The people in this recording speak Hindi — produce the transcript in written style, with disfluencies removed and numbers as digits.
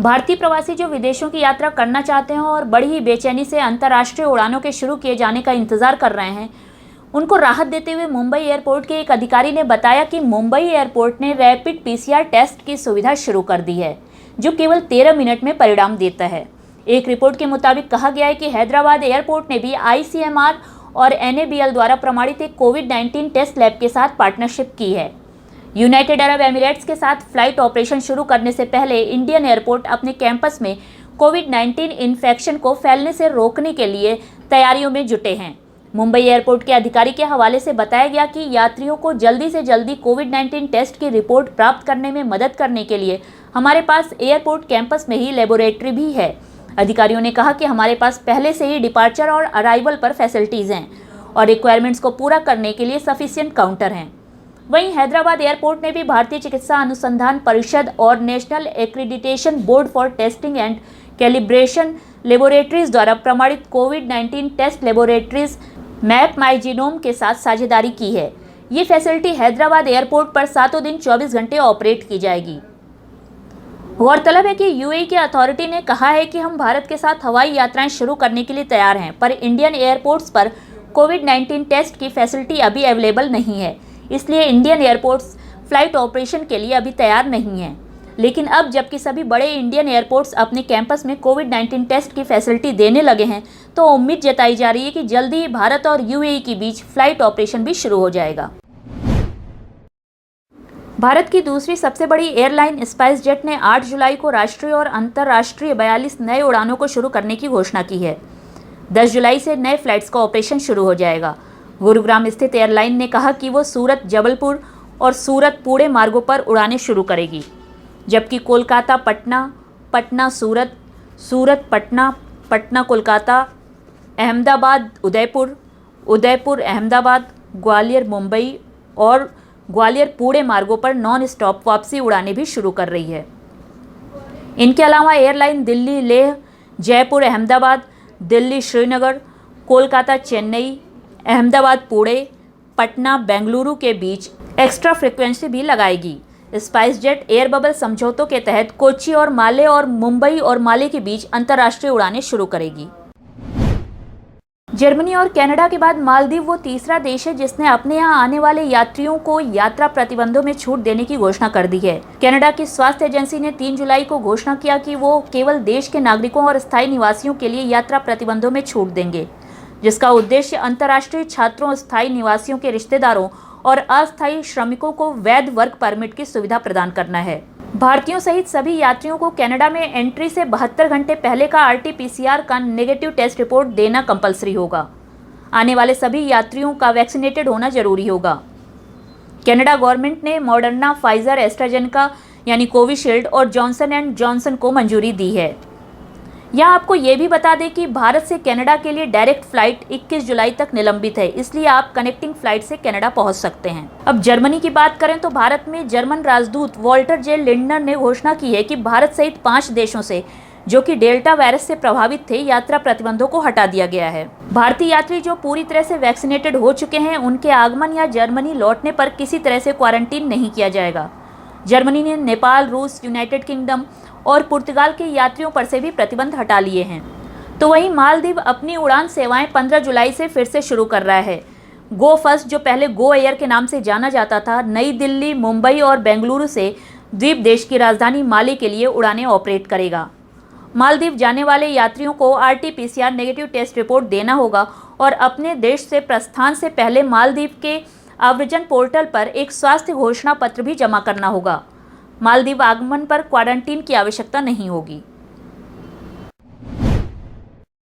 भारतीय प्रवासी जो विदेशों की यात्रा करना चाहते हैं और बड़ी ही बेचैनी से अंतर्राष्ट्रीय उड़ानों के शुरू किए जाने का इंतजार कर रहे हैं, उनको राहत देते हुए मुंबई एयरपोर्ट के एक अधिकारी ने बताया कि मुंबई एयरपोर्ट ने रैपिड पीसीआर टेस्ट की सुविधा शुरू कर दी है, जो केवल 13 मिनट में परिणाम देता है। एक रिपोर्ट के मुताबिक कहा गया है कि हैदराबाद एयरपोर्ट ने भी ICMR और NABL द्वारा प्रमाणित एक कोविड-19 टेस्ट लैब के साथ पार्टनरशिप की है। यूनाइटेड अरब एमिरेट्स के साथ फ्लाइट ऑपरेशन शुरू करने से पहले इंडियन एयरपोर्ट अपने कैंपस में कोविड-19 इन्फेक्शन को फैलने से रोकने के लिए तैयारियों में जुटे हैं। मुंबई एयरपोर्ट के अधिकारी के हवाले से बताया गया कि यात्रियों को जल्दी से जल्दी कोविड-19 टेस्ट की रिपोर्ट प्राप्त करने में मदद करने के लिए हमारे पास एयरपोर्ट कैंपस में ही लेबोरेटरी भी है। अधिकारियों ने कहा कि हमारे पास पहले से ही डिपार्चर और अराइवल पर फैसिलिटीज़ हैं और रिक्वायरमेंट्स को पूरा करने के लिए सफिशिएंट काउंटर हैं। वहीं हैदराबाद एयरपोर्ट ने भी भारतीय चिकित्सा अनुसंधान परिषद और national accreditation board for testing and calibration laboratories द्वारा प्रमाणित कोविड-19 टेस्ट लेबोरेटरीज मैप माई जीनोम के साथ साझेदारी की है। ये फैसिलिटी हैदराबाद एयरपोर्ट पर 7 दिन 24 घंटे ऑपरेट की जाएगी। गौरतलब है कि UAE की अथॉरिटी ने कहा है कि हम भारत के साथ हवाई यात्राएं शुरू करने के लिए तैयार हैं, पर इंडियन एयरपोर्ट्स पर कोविड-19 टेस्ट की फैसिलिटी अभी अवेलेबल नहीं है, इसलिए इंडियन एयरपोर्ट्स फ्लाइट ऑपरेशन के लिए अभी तैयार नहीं हैं। लेकिन अब जबकि सभी बड़े इंडियन एयरपोर्ट्स अपने कैंपस में कोविड-19 टेस्ट की फैसिलिटी देने लगे हैं, तो उम्मीद जताई जा रही है कि जल्दी ही भारत और UAE के बीच फ्लाइट ऑपरेशन भी शुरू हो जाएगा। भारत की दूसरी सबसे बड़ी एयरलाइन स्पाइस जेट ने 8 जुलाई को राष्ट्रीय और अंतर्राष्ट्रीय 42 नए उड़ानों को शुरू करने की घोषणा की है। 10 जुलाई से नए फ्लाइट्स का ऑपरेशन शुरू हो जाएगा। गुरुग्राम स्थित एयरलाइन ने कहा कि वो सूरत जबलपुर और सूरत पुणे मार्गों पर उड़ानें शुरू करेगी, जबकि कोलकाता पटना, पटना सूरत, सूरत पटना, पटना कोलकाता, अहमदाबाद उदयपुर, उदयपुर अहमदाबाद, ग्वालियर मुंबई और ग्वालियर पुणे मार्गों पर नॉन स्टॉप वापसी उड़ानें भी शुरू कर रही है। इनके अलावा एयरलाइन दिल्ली लेह, जयपुर अहमदाबाद, दिल्ली श्रीनगर, कोलकाता चेन्नई, अहमदाबाद पुणे, पटना बेंगलुरु के बीच एक्स्ट्रा फ्रीक्वेंसी भी लगाएगी। स्पाइस जेट एयर बबल समझौतों के तहत कोच्चि और माले और मुंबई और माले के बीच अंतर्राष्ट्रीय उड़ानें शुरू करेगी। जर्मनी और कनाडा के बाद मालदीव वो तीसरा देश है जिसने अपने यहाँ आने वाले यात्रियों को यात्रा प्रतिबंधों में छूट देने की घोषणा कर दी है। कनाडा की स्वास्थ्य एजेंसी ने 3 जुलाई को घोषणा किया कि वो केवल देश के नागरिकों और स्थायी निवासियों के लिए यात्रा प्रतिबंधों में छूट देंगे, जिसका उद्देश्य अंतर्राष्ट्रीय छात्रों, स्थायी निवासियों के रिश्तेदारों और अस्थायी श्रमिकों को वैध वर्क परमिट की सुविधा प्रदान करना है। भारतीयों सहित सभी यात्रियों को कनाडा में एंट्री से 72 घंटे पहले का RT-PCR का नेगेटिव टेस्ट रिपोर्ट देना कंपलसरी होगा। आने वाले सभी यात्रियों का वैक्सीनेटेड होना जरूरी होगा। कनाडा गवर्नमेंट ने मॉडर्ना, फाइजर, एस्ट्राजेनेका यानी कोविशील्ड और जॉनसन एंड जॉनसन को मंजूरी दी है। यहाँ आपको ये भी बता दें कि भारत से कनाडा के लिए डायरेक्ट फ्लाइट 21 जुलाई तक निलंबित है, इसलिए आप कनेक्टिंग फ्लाइट से कनाडा पहुँच सकते हैं। अब जर्मनी की बात करें तो भारत में जर्मन राजदूत वॉल्टर जे लिंडनर ने घोषणा की है कि भारत सहित 5 देशों से जो कि डेल्टा वायरस से प्रभावित थे, यात्रा प्रतिबंधों को हटा दिया गया है। भारतीय यात्री जो पूरी तरह से वैक्सीनेटेड हो चुके हैं, उनके आगमन या जर्मनी लौटने पर किसी तरह से क्वारंटीन नहीं किया जाएगा। जर्मनी ने नेपाल, रूस, यूनाइटेड किंगडम और पुर्तगाल के यात्रियों पर से भी प्रतिबंध हटा लिए हैं। तो वहीं मालदीव अपनी उड़ान सेवाएं 15 जुलाई से फिर से शुरू कर रहा है। गो फर्स्ट, जो पहले गो एयर के नाम से जाना जाता था, नई दिल्ली, मुंबई और बेंगलुरु से द्वीप देश की राजधानी माले के लिए उड़ानें ऑपरेट करेगा। मालदीव जाने वाले यात्रियों को RT-PCR नेगेटिव टेस्ट रिपोर्ट देना होगा और अपने देश से प्रस्थान से पहले मालदीव के आव्रजन पोर्टल पर एक स्वास्थ्य घोषणा पत्र भी जमा करना होगा। मालदीव आगमन पर क्वारंटीन की आवश्यकता नहीं होगी।